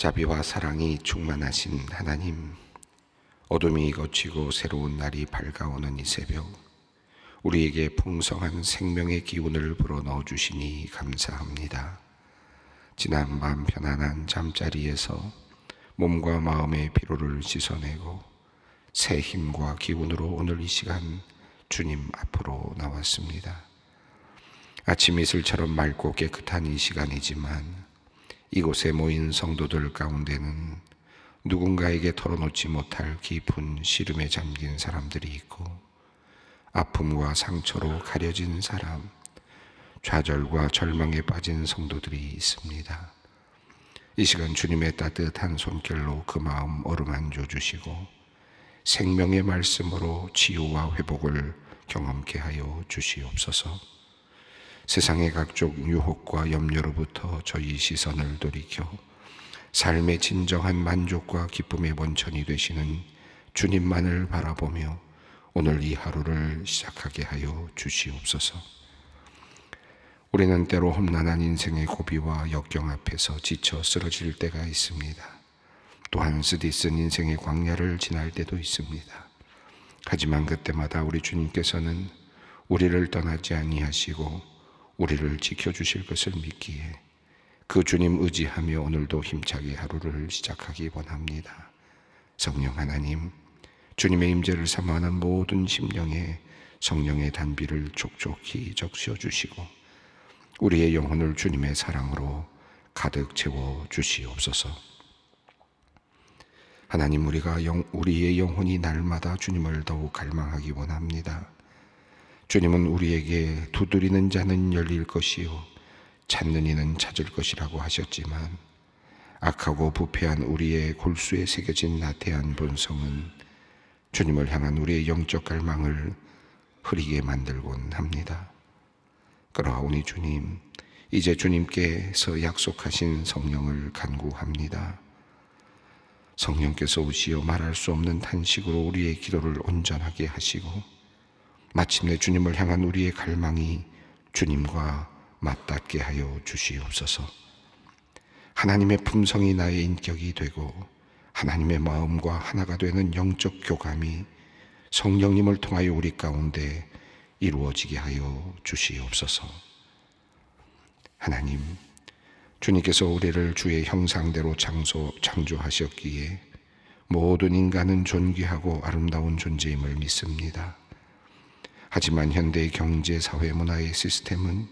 자비와 사랑이 충만하신 하나님, 어둠이 걷히고 새로운 날이 밝아오는 이 새벽, 우리에게 풍성한 생명의 기운을 불어넣어 주시니 감사합니다. 지난 밤 편안한 잠자리에서 몸과 마음의 피로를 씻어내고 새 힘과 기운으로 오늘 이 시간 주님 앞으로 나왔습니다. 아침 이슬처럼 맑고 깨끗한 이 시간이지만 이곳에 모인 성도들 가운데는 누군가에게 털어놓지 못할 깊은 시름에 잠긴 사람들이 있고, 아픔과 상처로 가려진 사람, 좌절과 절망에 빠진 성도들이 있습니다. 이 시간 주님의 따뜻한 손길로 그 마음 어루만져 주시고 생명의 말씀으로 치유와 회복을 경험케 하여 주시옵소서. 세상의 각종 유혹과 염려로부터 저희 시선을 돌이켜 삶의 진정한 만족과 기쁨의 원천이 되시는 주님만을 바라보며 오늘 이 하루를 시작하게 하여 주시옵소서. 우리는 때로 험난한 인생의 고비와 역경 앞에서 지쳐 쓰러질 때가 있습니다. 또한 쓰디쓴 인생의 광야를 지날 때도 있습니다. 하지만 그때마다 우리 주님께서는 우리를 떠나지 아니하시고 우리를 지켜주실 것을 믿기에 그 주님 의지하며 오늘도 힘차게 하루를 시작하기 원합니다. 성령 하나님, 주님의 임재를 사모하는 모든 심령에 성령의 단비를 촉촉히 적셔 주시고 우리의 영혼을 주님의 사랑으로 가득 채워 주시옵소서. 하나님, 우리의 영혼이 날마다 주님을 더욱 갈망하기 원합니다. 주님은 우리에게 두드리는 자는 열릴 것이요 찾는 이는 찾을 것이라고 하셨지만, 악하고 부패한 우리의 골수에 새겨진 나태한 본성은 주님을 향한 우리의 영적 갈망을 흐리게 만들곤 합니다. 그러하오니 주님, 이제 주님께서 약속하신 성령을 간구합니다. 성령께서 오시어 말할 수 없는 탄식으로 우리의 기도를 온전하게 하시고 마침내 주님을 향한 우리의 갈망이 주님과 맞닿게 하여 주시옵소서. 하나님의 품성이 나의 인격이 되고 하나님의 마음과 하나가 되는 영적 교감이 성령님을 통하여 우리 가운데 이루어지게 하여 주시옵소서. 하나님, 주님께서 우리를 주의 형상대로 창조하셨기에 모든 인간은 존귀하고 아름다운 존재임을 믿습니다. 하지만 현대의 경제, 사회, 문화의 시스템은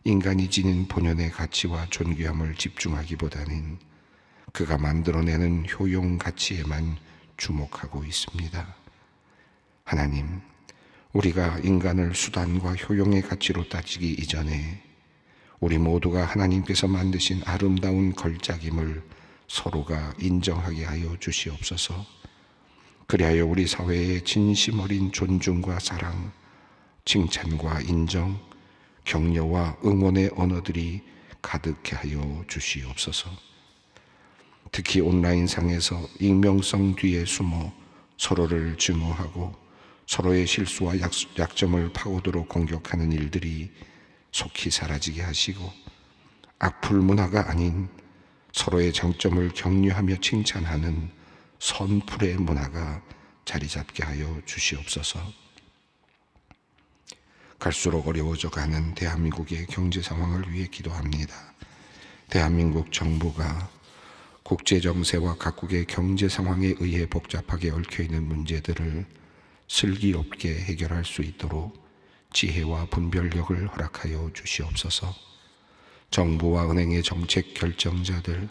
인간이 지닌 본연의 가치와 존귀함을 집중하기보다는 그가 만들어내는 효용 가치에만 주목하고 있습니다. 하나님, 우리가 인간을 수단과 효용의 가치로 따지기 이전에 우리 모두가 하나님께서 만드신 아름다운 걸작임을 서로가 인정하게 하여 주시옵소서. 그리하여 우리 사회의 진심 어린 존중과 사랑, 칭찬과 인정, 격려와 응원의 언어들이 가득해 하여 주시옵소서. 특히 온라인상에서 익명성 뒤에 숨어 서로를 증오하고 서로의 실수와 약점을 파고들어 공격하는 일들이 속히 사라지게 하시고 악플 문화가 아닌 서로의 장점을 격려하며 칭찬하는 선풀의 문화가 자리 잡게 하여 주시옵소서. 갈수록 어려워져가는 대한민국의 경제 상황을 위해 기도합니다. 대한민국 정부가 국제 정세와 각국의 경제 상황에 의해 복잡하게 얽혀있는 문제들을 슬기롭게 해결할 수 있도록 지혜와 분별력을 허락하여 주시옵소서. 정부와 은행의 정책 결정자들,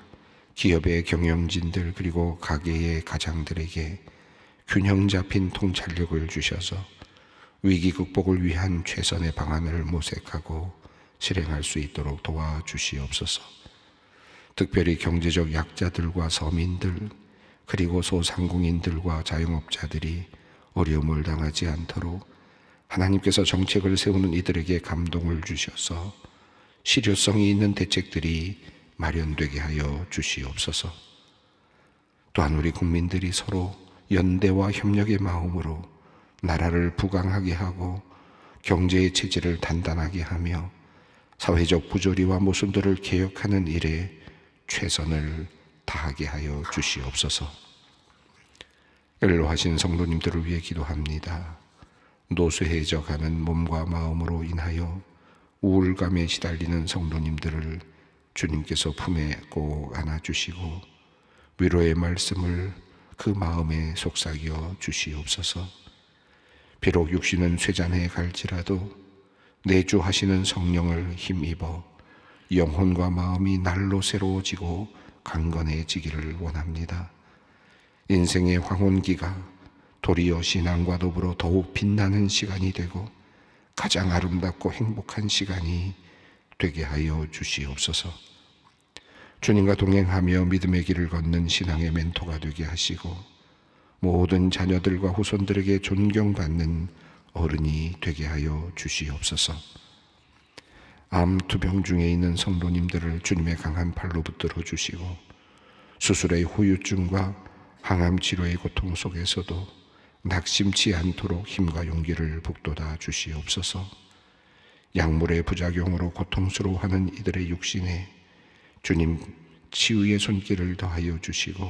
기업의 경영진들, 그리고 가게의 가장들에게 균형 잡힌 통찰력을 주셔서 위기 극복을 위한 최선의 방안을 모색하고 실행할 수 있도록 도와주시옵소서. 특별히 경제적 약자들과 서민들, 그리고 소상공인들과 자영업자들이 어려움을 당하지 않도록 하나님께서 정책을 세우는 이들에게 감동을 주셔서 실효성이 있는 대책들이 마련되게 하여 주시옵소서. 또한 우리 국민들이 서로 연대와 협력의 마음으로 나라를 부강하게 하고 경제의 체질을 단단하게 하며 사회적 부조리와 모순들을 개혁하는 일에 최선을 다하게 하여 주시옵소서. 연로하신 성도님들을 위해 기도합니다. 노쇠해져 가는 몸과 마음으로 인하여 우울감에 시달리는 성도님들을 주님께서 품에 꼭 안아주시고 위로의 말씀을 그 마음에 속삭여 주시옵소서. 비록 육신은 쇠잔해 갈지라도 내주하시는 성령을 힘입어 영혼과 마음이 날로 새로워지고 강건해지기를 원합니다. 인생의 황혼기가 도리어 신앙과 더불어 더욱 빛나는 시간이 되고 가장 아름답고 행복한 시간이 되게 하여 주시옵소서. 주님과 동행하며 믿음의 길을 걷는 신앙의 멘토가 되게 하시고 모든 자녀들과 후손들에게 존경받는 어른이 되게 하여 주시옵소서. 암 투병 중에 있는 성도님들을 주님의 강한 팔로 붙들어 주시고 수술의 후유증과 항암 치료의 고통 속에서도 낙심치 않도록 힘과 용기를 북돋아 주시옵소서. 약물의 부작용으로 고통스러워하는 이들의 육신에 주님 치유의 손길을 더하여 주시고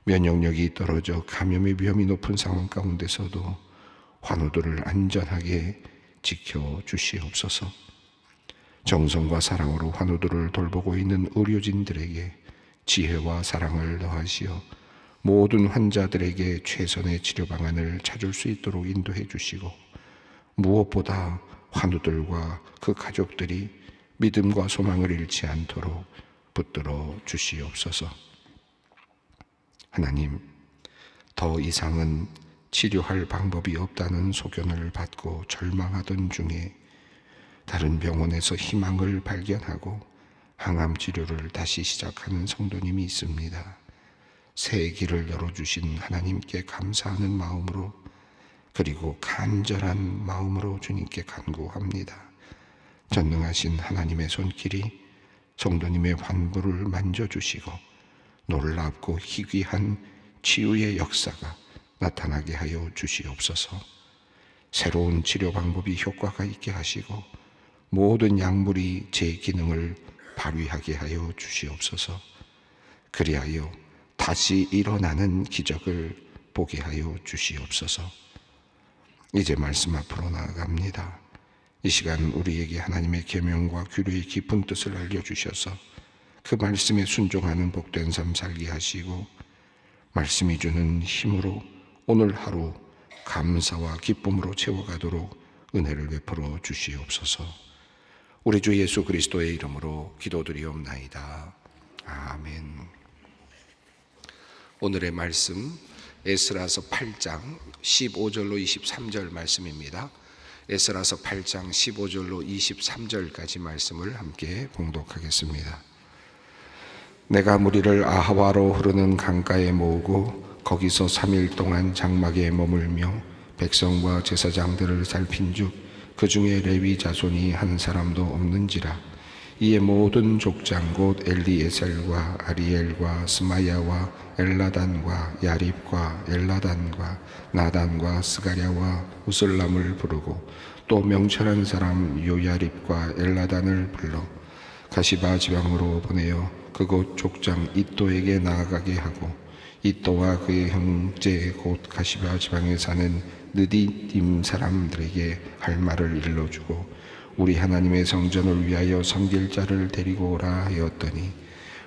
면역력이 떨어져 감염의 위험이 높은 상황 가운데서도 환우들을 안전하게 지켜 주시옵소서. 정성과 사랑으로 환우들을 돌보고 있는 의료진들에게 지혜와 사랑을 더하시어 모든 환자들에게 최선의 치료 방안을 찾을 수 있도록 인도해 주시고 무엇보다 환우들과 그 가족들이 믿음과 소망을 잃지 않도록 붙들어 주시옵소서. 하나님, 더 이상은 치료할 방법이 없다는 소견을 받고 절망하던 중에 다른 병원에서 희망을 발견하고 항암 치료를 다시 시작하는 성도님이 있습니다. 새 길을 열어주신 하나님께 감사하는 마음으로 그리고 간절한 마음으로 주님께 간구합니다. 전능하신 하나님의 손길이 성도님의 환부를 만져주시고 놀랍고 희귀한 치유의 역사가 나타나게 하여 주시옵소서. 새로운 치료 방법이 효과가 있게 하시고 모든 약물이 제 기능을 발휘하게 하여 주시옵소서. 그리하여 다시 일어나는 기적을 보게 하여 주시옵소서. 이제 말씀 앞으로 나아갑니다. 이 시간 우리에게 하나님의 계명과 규례의 깊은 뜻을 알려주셔서 그 말씀에 순종하는 복된 삶 살게 하시고 말씀이 주는 힘으로 오늘 하루 감사와 기쁨으로 채워가도록 은혜를 베풀어 주시옵소서. 우리 주 예수 그리스도의 이름으로 기도드리옵나이다. 아멘. 오늘의 말씀 에스라서 8장 15절로 23절 말씀입니다. 에스라서 8장 15절로 23절까지 말씀을 함께 봉독하겠습니다. 내가 무리를 아하와로 흐르는 강가에 모으고 거기서 3일 동안 장막에 머물며 백성과 제사장들을 살핀즉 그 중에 레위 자손이 한 사람도 없는지라. 이에 모든 족장 곧 엘리에셀과 아리엘과 스마야와 엘라단과 야립과 엘라단과 나단과 스가랴와 우슬람을 부르고 또 명철한 사람 요야립과 엘라단을 불러 가시바 지방으로 보내어 그곳 족장 이또에게 나아가게 하고 이또와 그의 형제 곧 가시바 지방에 사는 느디딤 사람들에게 할 말을 일러주고 우리 하나님의 성전을 위하여 섬길 자를 데리고 오라 하였더니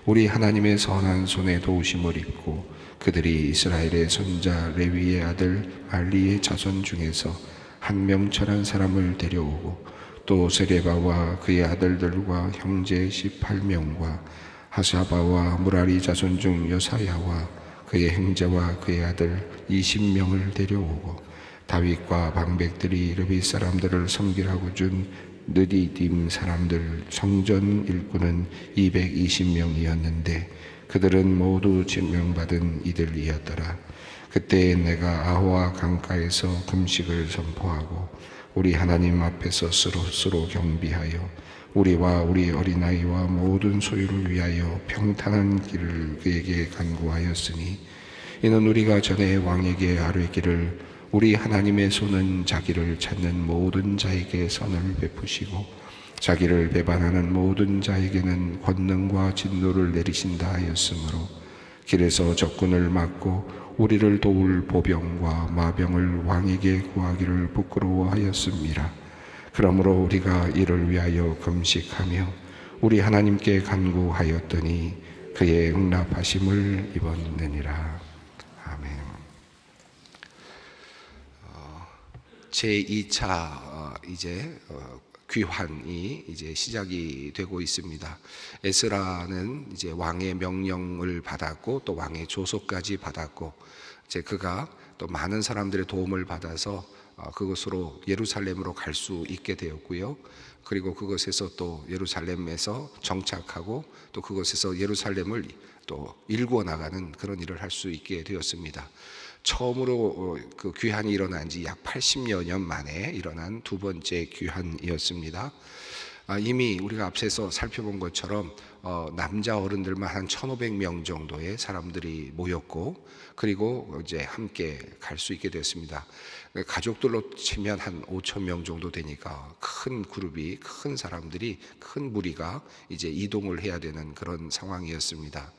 우리 하나님의 선한 손에 도우심을 입고 그들이 이스라엘의 손자 레위의 아들 말리의 자손 중에서 한 명철한 사람을 데려오고 또 세레바와 그의 아들들과 형제 18명과 하사바와 무라리 자손 중 여사야와 그의 형제와 그의 아들 20명을 데려오고 다윗과 방백들이 르빗 사람들을 섬기라고 준 느디딤 사람들 성전 일꾼은 220명이었는데 그들은 모두 지명받은 이들이었더라. 그때 내가 아호와 강가에서 금식을 선포하고 우리 하나님 앞에서 스스로 경비하여 우리와 우리 어린아이와 모든 소유를 위하여 평탄한 길을 그에게 간구하였으니 이는 우리가 전에 왕에게 아뢰기를 우리 하나님의 손은 자기를 찾는 모든 자에게 선을 베푸시고 자기를 배반하는 모든 자에게는 권능과 진노를 내리신다 하였으므로 길에서 적군을 막고 우리를 도울 보병과 마병을 왕에게 구하기를 부끄러워하였습니다. 그러므로 우리가 이를 위하여 금식하며 우리 하나님께 간구하였더니 그의 응답하심을 입었느니라. 아멘. 제2차 이제 귀환이 이제 시작이 되고 있습니다. 에스라는 이제 왕의 명령을 받았고 또 왕의 조서까지 받았고 이제 그가 또 많은 사람들의 도움을 받아서 그것으로 예루살렘으로 갈 수 있게 되었고요. 그리고 그것에서 또 예루살렘에서 정착하고 또 그것에서 예루살렘을 또 일구어 나가는 그런 일을 할 수 있게 되었습니다. 처음으로 그 귀환이 일어난 지 약 80여 년 만에 일어난 두 번째 귀환이었습니다. 이미 우리가 앞서서 살펴본 것처럼 남자 어른들만 한 1,500명 정도의 사람들이 모였고 그리고 이제 함께 갈 수 있게 됐습니다. 가족들로 치면 한 5,000명 정도 되니까 큰 그룹이, 큰 사람들이, 큰 무리가 이제 이동을 해야 되는 그런 상황이었습니다.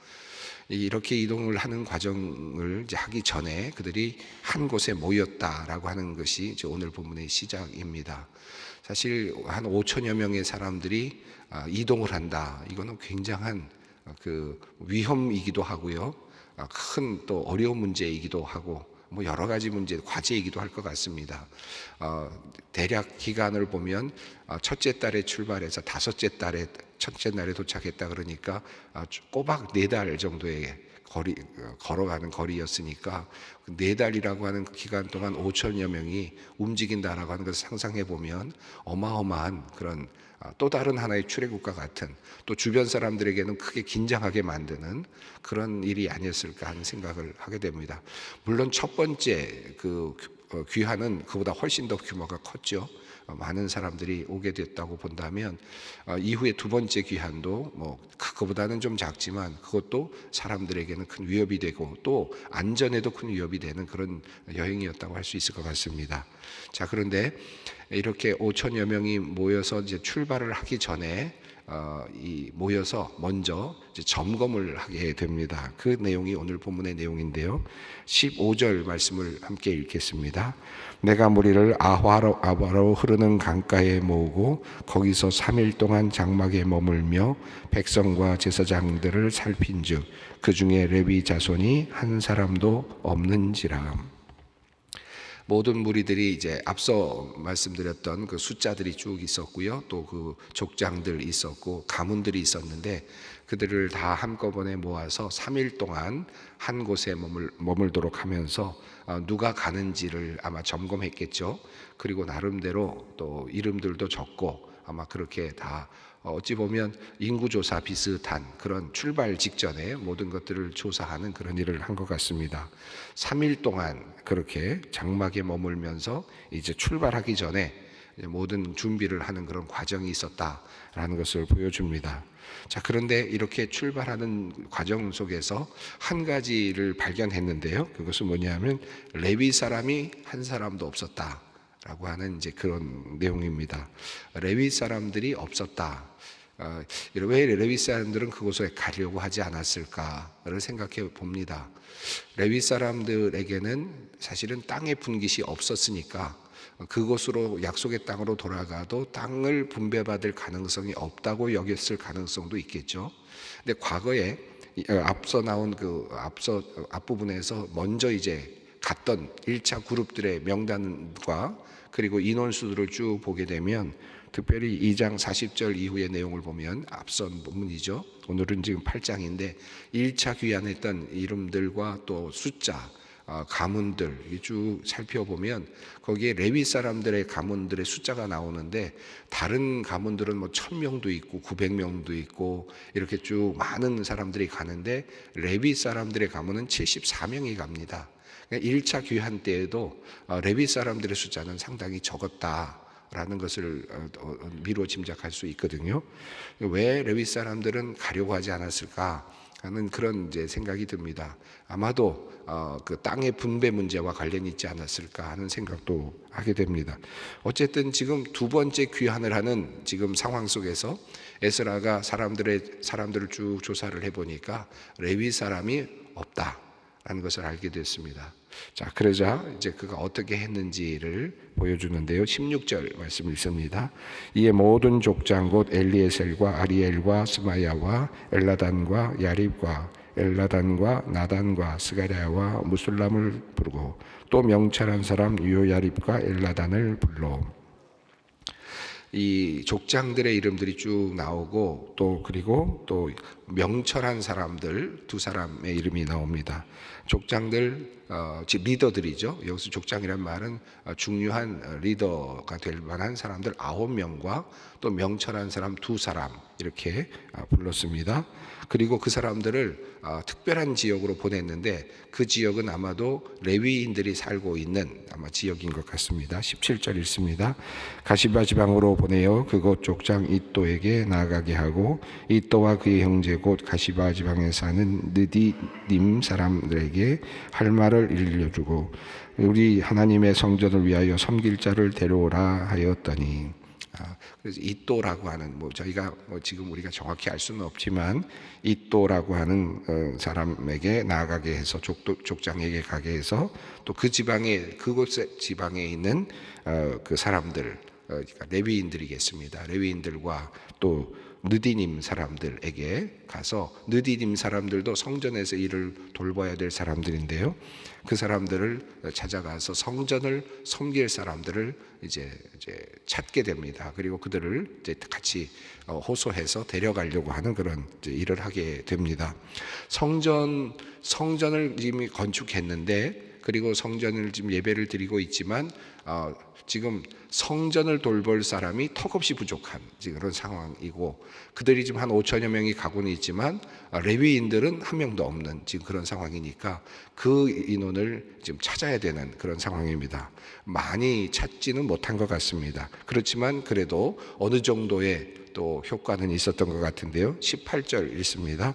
이렇게 이동을 하는 과정을 이제 하기 전에 그들이 한 곳에 모였다라고 하는 것이 이제 오늘 본문의 시작입니다. 사실 한 5천여 명의 사람들이 이동을 한다. 이거는 굉장한 그 위험이기도 하고요. 큰 또 어려운 문제이기도 하고 뭐 여러 가지 문제, 과제이기도 할 것 같습니다. 대략 기간을 보면 첫째 달에 출발해서 다섯째 달에 첫째 날에 도착했다 그러니까 꼬박 4달 정도의 걸어가는 거리였으니까 4달이라고 하는 기간 동안 5천여 명이 움직인다라고 하는 것을 상상해 보면 어마어마한 그런 또 다른 하나의 출애굽과 같은 또 주변 사람들에게는 크게 긴장하게 만드는 그런 일이 아니었을까 하는 생각을 하게 됩니다. 물론 첫 번째 그 귀환은 그보다 훨씬 더 규모가 컸죠. 많은 사람들이 오게 됐다고 본다면 이후에 두 번째 귀환도 뭐 그거보다는 좀 작지만 그것도 사람들에게는 큰 위협이 되고 또 안전에도 큰 위협이 되는 그런 여행이었다고 할 수 있을 것 같습니다. 자, 그런데 이렇게 5천여 명이 모여서 이제 출발을 하기 전에 모여서 먼저 이제 점검을 하게 됩니다. 그 내용이 오늘 본문의 내용인데요. 15절 말씀을 함께 읽겠습니다. 내가 무리를 아화로 흐르는 강가에 모으고 거기서 3일 동안 장막에 머물며 백성과 제사장들을 살핀즉 그 중에 레위 자손이 한 사람도 없는지라. 모든 무리들이 이제 앞서 말씀드렸던 그 숫자들이 쭉 있었고요. 또 그 족장들 있었고 가문들이 있었는데 그들을 다 한꺼번에 모아서 3일 동안 한 곳에 머물도록 하면서 누가 가는지를 아마 점검했겠죠. 그리고 나름대로 또 이름들도 적고 아마 그렇게 다 어찌 보면 인구조사 비슷한 그런 출발 직전에 모든 것들을 조사하는 그런 일을 한 것 같습니다. 3일 동안 그렇게 장막에 머물면서 이제 출발하기 전에 모든 준비를 하는 그런 과정이 있었다라는 것을 보여줍니다. 자, 그런데 이렇게 출발하는 과정 속에서 한 가지를 발견했는데요. 그것은 뭐냐면 레위 사람이 한 사람도 없었다. 라고 하는 이제 그런 내용입니다. 레위 사람들이 없었다. 왜 레위 사람들은 그곳에 가려고 하지 않았을까를 생각해 봅니다. 레위 사람들에게는 사실은 땅의 분깃이 없었으니까 그곳으로 약속의 땅으로 돌아가도 땅을 분배받을 가능성이 없다고 여겼을 가능성도 있겠죠. 근데 과거에 앞서 나온 그 앞부분에서 먼저 이제 갔던 1차 그룹들의 명단과 그리고 인원수들을 쭉 보게 되면 특별히 2장 40절 이후의 내용을 보면 앞선 본문이죠. 오늘은 지금 8장인데 1차 귀환했던 이름들과 또 숫자, 가문들 쭉 살펴보면 거기에 레위 사람들의 가문들의 숫자가 나오는데 다른 가문들은 뭐 1,000명도 있고 900명도 있고 이렇게 쭉 많은 사람들이 가는데 레위 사람들의 가문은 74명이 갑니다. 1차 귀환 때에도 레위 사람들의 숫자는 상당히 적었다라는 것을 미루어 짐작할 수 있거든요. 왜 레위 사람들은 가려고 하지 않았을까 하는 그런 이제 생각이 듭니다. 아마도 그 땅의 분배 문제와 관련이 있지 않았을까 하는 생각도 하게 됩니다. 어쨌든 지금 두 번째 귀환을 하는 지금 상황 속에서 에스라가 사람들을 쭉 조사를 해보니까 레위 사람이 없다라는 것을 알게 됐습니다. 자, 그러자 이제 그가 어떻게 했는지를 보여주는데요. 16절 말씀 읽습니다. 이에 모든 족장 곧 엘리에셀과 아리엘과 스마야와 엘라단과 야립과 엘라단과 나단과 스가랴와 무술람을 부르고 또 명철한 사람 요야립과 엘라단을 불러. 이 족장들의 이름들이 쭉 나오고 또 그리고 또 명철한 사람들 두 사람의 이름이 나옵니다. 족장들 즉 리더들이죠. 여기서 족장이란 말은 중요한 리더가 될 만한 사람들 9명과 또 명철한 사람 2사람 이렇게 불렀습니다. 그리고 그 사람들을 특별한 지역으로 보냈는데 그 지역은 아마도 레위인들이 살고 있는 아마 지역인 것 같습니다. 17절 읽습니다. 가시바 지방으로 보내어 그곳 족장 이또에게 나아가게 하고 이또와 그의 형제 곧 가시바 지방에 사는 느디님 사람들에게 할 말을 일러주고 우리 하나님의 성전을 위하여 섬길 자를 데려오라 하였더니 그래서 이또라고 하는 저희가 지금 우리가 정확히 알 수는 없지만 이또라고 하는 사람에게 나아가게 해서 족장에게 가게 해서 또 그 지방에 그곳 지방에 있는 그 사람들 그러니까 레위인들이겠습니다. 레위인들과 또 느디님 사람들에게 가서 느디님 사람들도 성전에서 일을 돌봐야 될 사람들인데요. 그 사람들을 찾아가서 성전을 섬길 사람들을 이제 찾게 됩니다. 그리고 그들을 이제 같이 호소해서 데려가려고 하는 그런 일을 하게 됩니다. 성전을 이미 건축했는데 그리고 성전을 지금 예배를 드리고 있지만 지금 성전을 돌볼 사람이 턱없이 부족한 지금 그런 상황이고 그들이 지금 한 5천여 명이 가고는 있지만 레위인들은 한 명도 없는 지금 그런 상황이니까 그 인원을 지금 찾아야 되는 그런 상황입니다. 많이 찾지는 못한 것 같습니다. 그렇지만 그래도 어느 정도의 또 효과는 있었던 것 같은데요. 18절 읽습니다.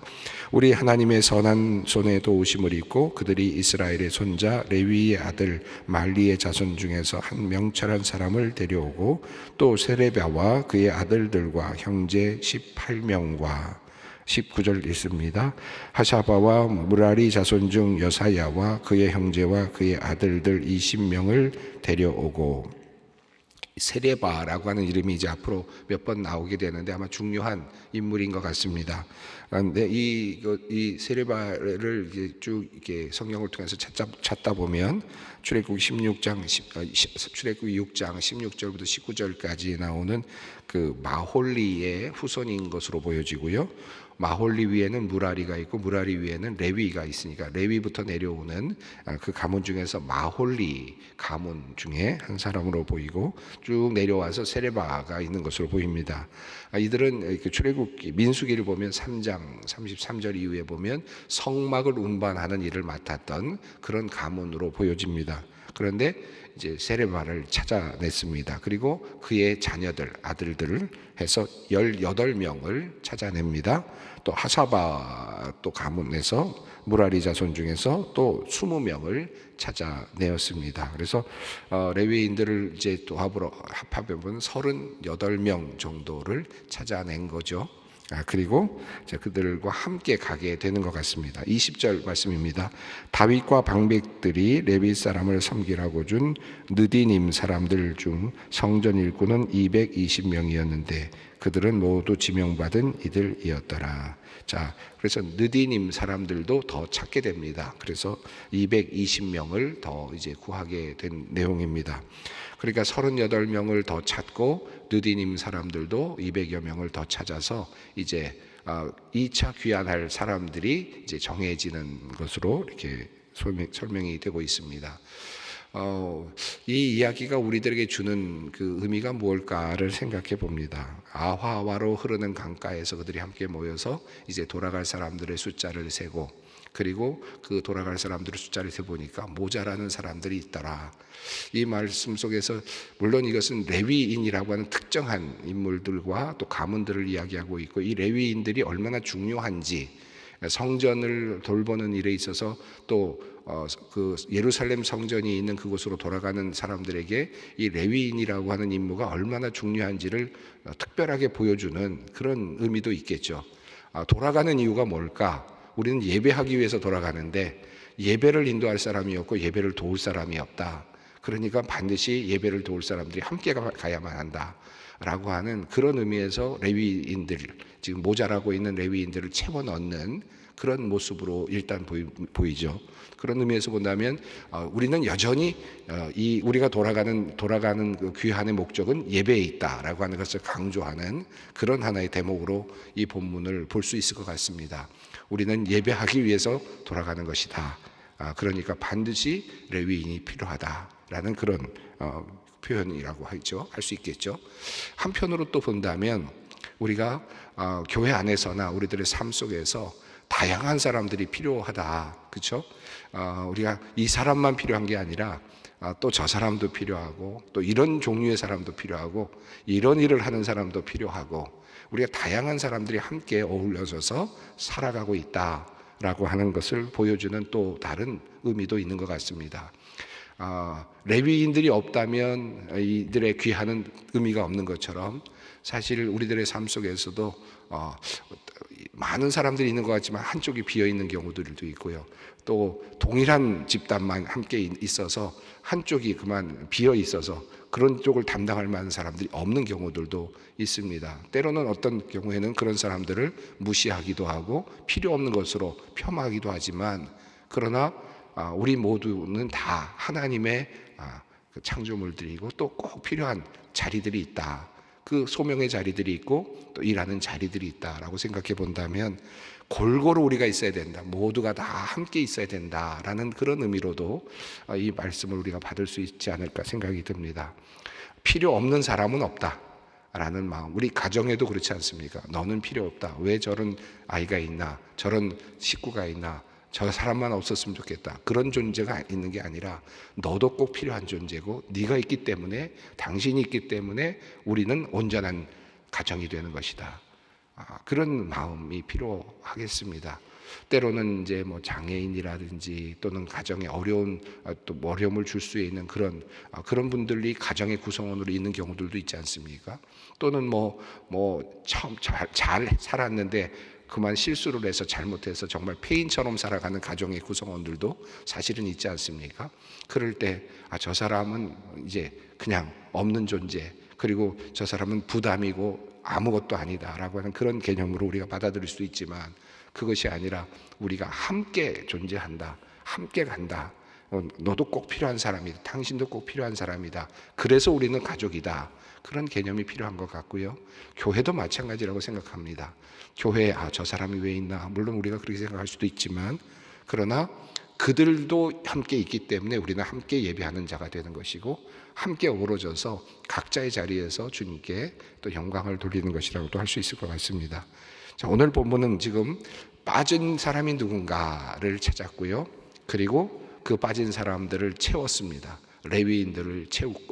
우리 하나님의 선한 손에 도우심을 입고 그들이 이스라엘의 손자 레위의 아들 말리의 자손 중에서 한 명철한 사람을 데려오고 또 세레비아와 그의 아들들과 형제 18명과 19절 읽습니다. 하샤바와 무라리 자손 중 여사야와 그의 형제와 그의 아들들 20명을 데려오고 세레바라고 하는 이름이 이제 앞으로 몇 번 나오게 되는데 아마 중요한 인물인 것 같습니다. 그런데 이 세레바를 이제 쭉 이렇게 성경을 통해서 찾다 보면 출애굽 6장 16절부터 19절까지 나오는 그 마홀리의 후손인 것으로 보여지고요. 마홀리 위에는 무라리가 있고 무라리 위에는 레위가 있으니까 레위부터 내려오는 그 가문 중에서 마홀리 가문 중에 한 사람으로 보이고 쭉 내려와서 세레바가 있는 것으로 보입니다. 이들은 출애굽 민수기를 보면 3장 33절 이후에 보면 성막을 운반하는 일을 맡았던 그런 가문으로 보여집니다. 그런데 이제 세레바를 찾아냈습니다. 그리고 그의 자녀들, 아들들을 해서 18명을 찾아냅니다. 또 하사바 또 가문에서 무라리 자손 중에서 또 20명을 찾아내었습니다. 그래서 레위인들을 이제 또 합합해 보면 38명 정도를 찾아낸 거죠. 그리고 그들과 함께 가게 되는 것 같습니다. 20절 말씀입니다. 다윗과 방백들이 레위 사람을 섬기라고 준 느디님 사람들 중 성전 일꾼은 220명이었는데 그들은 모두 지명받은 이들이었더라. 자, 그래서 느디님 사람들도 더 찾게 됩니다. 그래서 220명을 더 이제 구하게 된 내용입니다. 그러니까 38명을 더 찾고 느디님 사람들도 200여 명을 더 찾아서 이제 2차 귀환할 사람들이 이제 정해지는 것으로 이렇게 설명이 되고 있습니다. 이 이야기가 우리들에게 주는 그 의미가 무엇일까를 생각해 봅니다. 아화와로 흐르는 강가에서 그들이 함께 모여서 이제 돌아갈 사람들의 숫자를 세고 그리고 그 돌아갈 사람들의 숫자를 세보니까 모자라는 사람들이 있더라. 이 말씀 속에서 물론 이것은 레위인이라고 하는 특정한 인물들과 또 가문들을 이야기하고 있고 이 레위인들이 얼마나 중요한지 성전을 돌보는 일에 있어서 또 그 예루살렘 성전이 있는 그곳으로 돌아가는 사람들에게 이 레위인이라고 하는 임무가 얼마나 중요한지를 특별하게 보여주는 그런 의미도 있겠죠. 돌아가는 이유가 뭘까? 우리는 예배하기 위해서 돌아가는데 예배를 인도할 사람이 없고 예배를 도울 사람이 없다. 그러니까 반드시 예배를 도울 사람들이 함께 가야만 한다 라고 하는 그런 의미에서 레위인들, 지금 모자라고 있는 레위인들을 채워 넣는 그런 모습으로 일단 보이죠. 그런 의미에서 본다면 우리는 여전히 이 우리가 돌아가는 그 귀환의 목적은 예배에 있다라고 하는 것을 강조하는 그런 하나의 대목으로 이 본문을 볼 수 있을 것 같습니다. 우리는 예배하기 위해서 돌아가는 것이다. 그러니까 반드시 레위인이 필요하다라는 그런 표현이라고 하죠. 할 수 있겠죠. 한편으로 또 본다면 우리가 교회 안에서나 우리들의 삶 속에서 다양한 사람들이 필요하다. 그렇죠? 우리가 이 사람만 필요한 게 아니라 또 저 사람도 필요하고 또 이런 종류의 사람도 필요하고 이런 일을 하는 사람도 필요하고 우리가 다양한 사람들이 함께 어울려져서 살아가고 있다라고 하는 것을 보여주는 또 다른 의미도 있는 것 같습니다. 레위인들이 없다면 이들의 귀하는 의미가 없는 것처럼 사실 우리들의 삶 속에서도 많은 사람들이 있는 것 같지만 한쪽이 비어 있는 경우들도 있고요. 또 동일한 집단만 함께 있어서 한쪽이 그만 비어 있어서 그런 쪽을 담당할 만한 사람들이 없는 경우들도 있습니다. 때로는 어떤 경우에는 그런 사람들을 무시하기도 하고 필요 없는 것으로 폄하하기도 하지만 그러나 우리 모두는 다 하나님의 창조물들이고 또 꼭 필요한 자리들이 있다. 그 소명의 자리들이 있고 또 일하는 자리들이 있다라고 생각해 본다면 골고루 우리가 있어야 된다. 모두가 다 함께 있어야 된다라는 그런 의미로도 이 말씀을 우리가 받을 수 있지 않을까 생각이 듭니다. 필요 없는 사람은 없다 라는 마음. 우리 가정에도 그렇지 않습니까? 너는 필요 없다. 왜 저런 아이가 있나? 저런 식구가 있나? 저 사람만 없었으면 좋겠다. 그런 존재가 있는 게 아니라 너도 꼭 필요한 존재고 네가 있기 때문에 당신이 있기 때문에 우리는 온전한 가정이 되는 것이다. 그런 마음이 필요하겠습니다. 때로는 이제 뭐 장애인이라든지 또는 가정에 어려움을 줄 수 있는 그런 분들이 가정의 구성원으로 있는 경우들도 있지 않습니까? 또는 처음 잘 살았는데 그만 실수를 해서 잘못해서 정말 폐인처럼 살아가는 가정의 구성원들도 사실은 있지 않습니까? 그럴 때 저 사람은 이제 그냥 없는 존재, 그리고 저 사람은 부담이고 아무것도 아니다라고 하는 그런 개념으로 우리가 받아들일 수 있지만 그것이 아니라 우리가 함께 존재한다, 함께 간다. 너도 꼭 필요한 사람이다. 당신도 꼭 필요한 사람이다. 그래서 우리는 가족이다. 그런 개념이 필요한 것 같고요. 교회도 마찬가지라고 생각합니다. 교회에 저 사람이 왜 있나? 물론 우리가 그렇게 생각할 수도 있지만 그러나 그들도 함께 있기 때문에 우리는 함께 예배하는 자가 되는 것이고 함께 어우러져서 각자의 자리에서 주님께 또 영광을 돌리는 것이라고도 할 수 있을 것 같습니다. 자, 오늘 본문은 지금 빠진 사람이 누군가를 찾았고요. 그리고 그 빠진 사람들을 채웠습니다. 레위인들을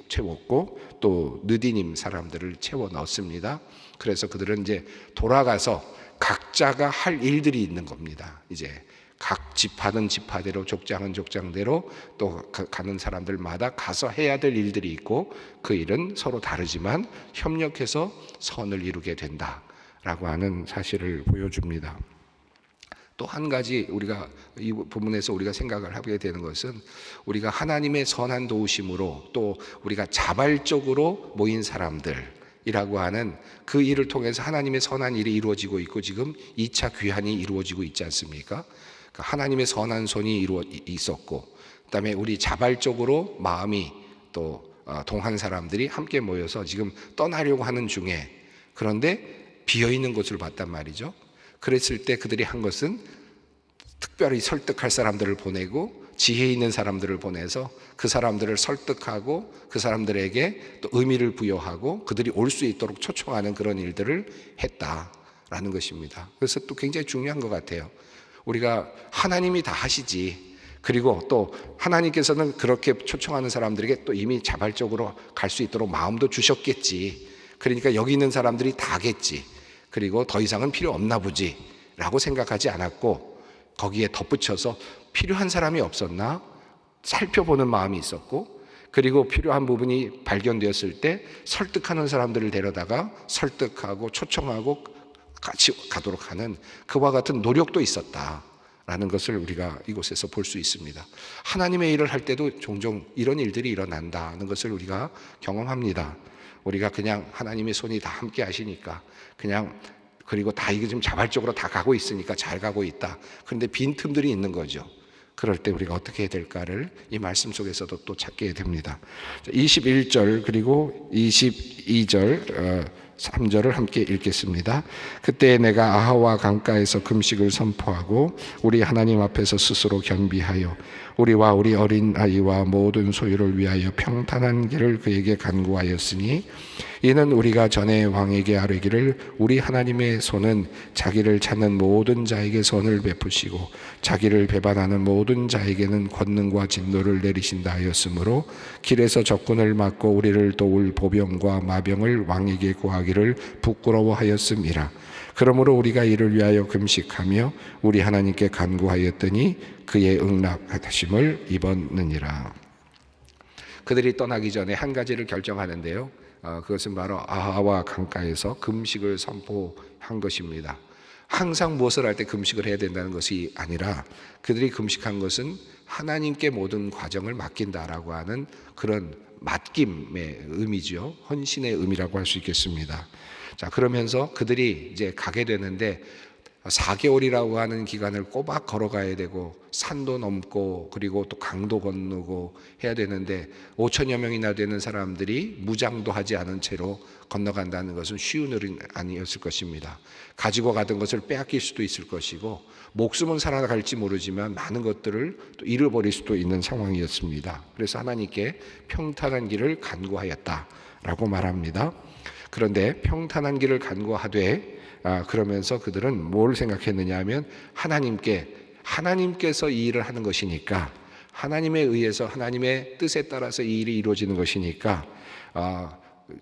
채웠고 또 느디님 사람들을 채워 넣었습니다. 그래서 그들은 이제 돌아가서 각자가 할 일들이 있는 겁니다. 이제 각 지파는 지파대로, 족장은 족장대로 또 가는 사람들마다 가서 해야 될 일들이 있고 그 일은 서로 다르지만 협력해서 선을 이루게 된다라고 하는 사실을 보여줍니다. 또 한 가지 우리가 이 부분에서 우리가 생각을 하게 되는 것은 우리가 하나님의 선한 도우심으로 또 우리가 자발적으로 모인 사람들이라고 하는 그 일을 통해서 하나님의 선한 일이 이루어지고 있고 지금 2차 귀환이 이루어지고 있지 않습니까? 하나님의 선한 손이 있었고 그다음에 우리 자발적으로 마음이 또 동한 사람들이 함께 모여서 지금 떠나려고 하는 중에 그런데 비어있는 곳을 봤단 말이죠. 그랬을 때 그들이 한 것은 특별히 설득할 사람들을 보내고 지혜 있는 사람들을 보내서 그 사람들을 설득하고 그 사람들에게 또 의미를 부여하고 그들이 올 수 있도록 초청하는 그런 일들을 했다라는 것입니다. 그래서 또 굉장히 중요한 것 같아요. 우리가 하나님이 다 하시지, 그리고 또 하나님께서는 그렇게 초청하는 사람들에게 또 이미 자발적으로 갈 수 있도록 마음도 주셨겠지. 그러니까 여기 있는 사람들이 다겠지. 그리고 더 이상은 필요 없나 보지 라고 생각하지 않았고 거기에 덧붙여서 필요한 사람이 없었나 살펴보는 마음이 있었고 그리고 필요한 부분이 발견되었을 때 설득하는 사람들을 데려다가 설득하고 초청하고 같이 가도록 하는 그와 같은 노력도 있었다. 라는 것을 우리가 이곳에서 볼 수 있습니다. 하나님의 일을 할 때도 종종 이런 일들이 일어난다는 것을 우리가 경험합니다. 우리가 그냥 하나님의 손이 다 함께 하시니까 그냥, 그리고 다 이게 좀 자발적으로 다 가고 있으니까 잘 가고 있다. 그런데 빈틈들이 있는 거죠. 그럴 때 우리가 어떻게 해야 될까를 이 말씀 속에서도 또 찾게 됩니다. 21절 그리고 22절 3절을 함께 읽겠습니다. 그때 내가 아하와 강가에서 금식을 선포하고 우리 하나님 앞에서 스스로 겸비하여 우리와 우리 어린 아이와 모든 소유를 위하여 평탄한 길을 그에게 간구하였으니 이는 우리가 전에 왕에게 아뢰기를 우리 하나님의 손은 자기를 찾는 모든 자에게 선을 베푸시고 자기를 배반하는 모든 자에게는 권능과 진노를 내리신다 하였으므로 길에서 적군을 막고 우리를 도울 보병과 마병을 왕에게 구하기를 부끄러워하였음이라. 그러므로 우리가 이를 위하여 금식하며 우리 하나님께 간구하였더니 그의 응답하심을 입었느니라. 그들이 떠나기 전에 한 가지를 결정하는데요. 그것은 바로 아하와 강가에서 금식을 선포한 것입니다. 항상 무엇을 할 때 금식을 해야 된다는 것이 아니라 그들이 금식한 것은 하나님께 모든 과정을 맡긴다라고 하는 그런 맡김의 의미죠. 헌신의 의미라고 할 수 있겠습니다. 자, 그러면서 그들이 이제 가게 되는데 4개월이라고 하는 기간을 꼬박 걸어가야 되고 산도 넘고 그리고 또 강도 건너고 해야 되는데 5천여 명이나 되는 사람들이 무장도 하지 않은 채로 건너간다는 것은 쉬운 일은 아니었을 것입니다. 가지고 가던 것을 빼앗길 수도 있을 것이고 목숨은 살아갈지 모르지만 많은 것들을 또 잃어버릴 수도 있는 상황이었습니다. 그래서 하나님께 평탄한 길을 간구하였다라고 말합니다. 그런데 평탄한 길을 간구하되 그러면서 그들은 뭘 생각했느냐 하면 하나님께서 이 일을 하는 것이니까 하나님에 의해서 하나님의 뜻에 따라서 이 일이 이루어지는 것이니까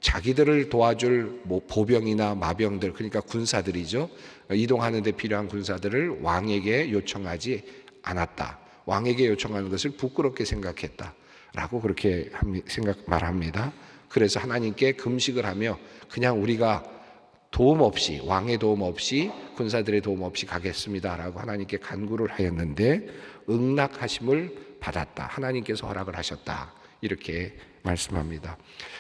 자기들을 도와줄 보병이나 마병들, 그러니까 군사들이죠. 이동하는 데 필요한 군사들을 왕에게 요청하지 않았다. 왕에게 요청하는 것을 부끄럽게 생각했다라고 그렇게 말합니다. 그래서 하나님께 금식을 하며 그냥 우리가 도움 없이, 왕의 도움 없이, 군사들의 도움 없이 가겠습니다라고 하나님께 간구를 하였는데 응낙하심을 받았다. 하나님께서 허락을 하셨다. 이렇게 말씀합니다.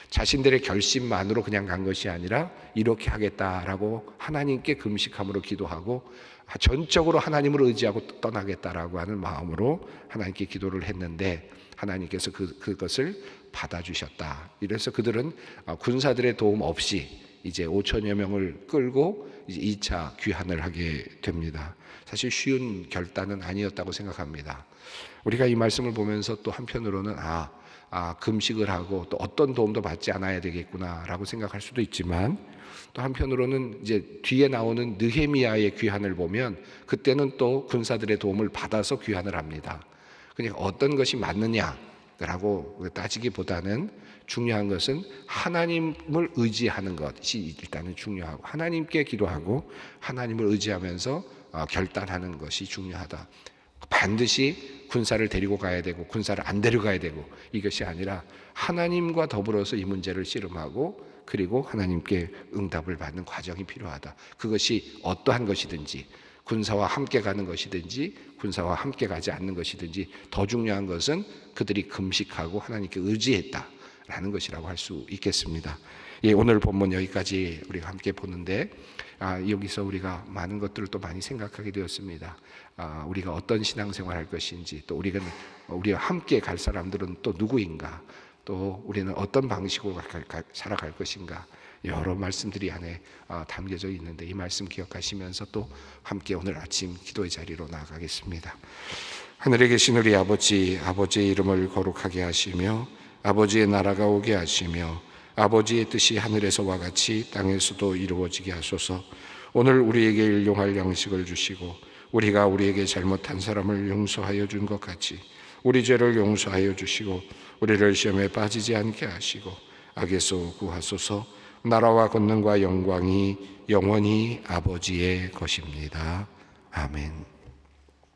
자신들의 결심만으로 그냥 간 것이 아니라 이렇게 하겠다라고 하나님께 금식함으로 기도하고 전적으로 하나님을 의지하고 떠나겠다라고 하는 마음으로 하나님께 기도를 했는데 하나님께서 그것을 받아주셨다. 이래서 그들은 군사들의 도움 없이 이제 5천여 명을 끌고 이제 2차 귀환을 하게 됩니다. 사실 쉬운 결단은 아니었다고 생각합니다. 우리가 이 말씀을 보면서 또 한편으로는 금식을 하고 또 어떤 도움도 받지 않아야 되겠구나라고 생각할 수도 있지만 또 한편으로는 이제 뒤에 나오는 느헤미야의 귀환을 보면 그때는 또 군사들의 도움을 받아서 귀환을 합니다. 그러니까 어떤 것이 맞느냐라고 따지기보다는 중요한 것은 하나님을 의지하는 것이 일단은 중요하고 하나님께 기도하고 하나님을 의지하면서 결단하는 것이 중요하다. 반드시 군사를 데리고 가야 되고 군사를 안 데려가야 되고 이것이 아니라 하나님과 더불어서 이 문제를 씨름하고 그리고 하나님께 응답을 받는 과정이 필요하다. 그것이 어떠한 것이든지 군사와 함께 가는 것이든지 군사와 함께 가지 않는 것이든지 더 중요한 것은 그들이 금식하고 하나님께 의지했다라는 것이라고 할 수 있겠습니다. 예, 오늘 본문 여기까지 우리가 함께 보는데 여기서 우리가 많은 것들을 또 많이 생각하게 되었습니다. 우리가 어떤 신앙생활 할 것인지 또 우리와 함께 갈 사람들은 또 누구인가 또 우리는 어떤 방식으로 살아갈 것인가 여러 말씀들이 안에 담겨져 있는데 이 말씀 기억하시면서 또 함께 오늘 아침 기도의 자리로 나아가겠습니다. 하늘에 계신 우리 아버지의 이름을 거룩하게 하시며 아버지의 나라가 오게 하시며 아버지의 뜻이 하늘에서와 같이 땅에서도 이루어지게 하소서. 오늘 우리에게 일용할 양식을 주시고 우리가 우리에게 잘못한 사람을 용서하여 준 것 같이 우리 죄를 용서하여 주시고 우리를 시험에 빠지지 않게 하시고 악에서 구하소서. 나라와 권능과 영광이 영원히 아버지의 것입니다. 아멘.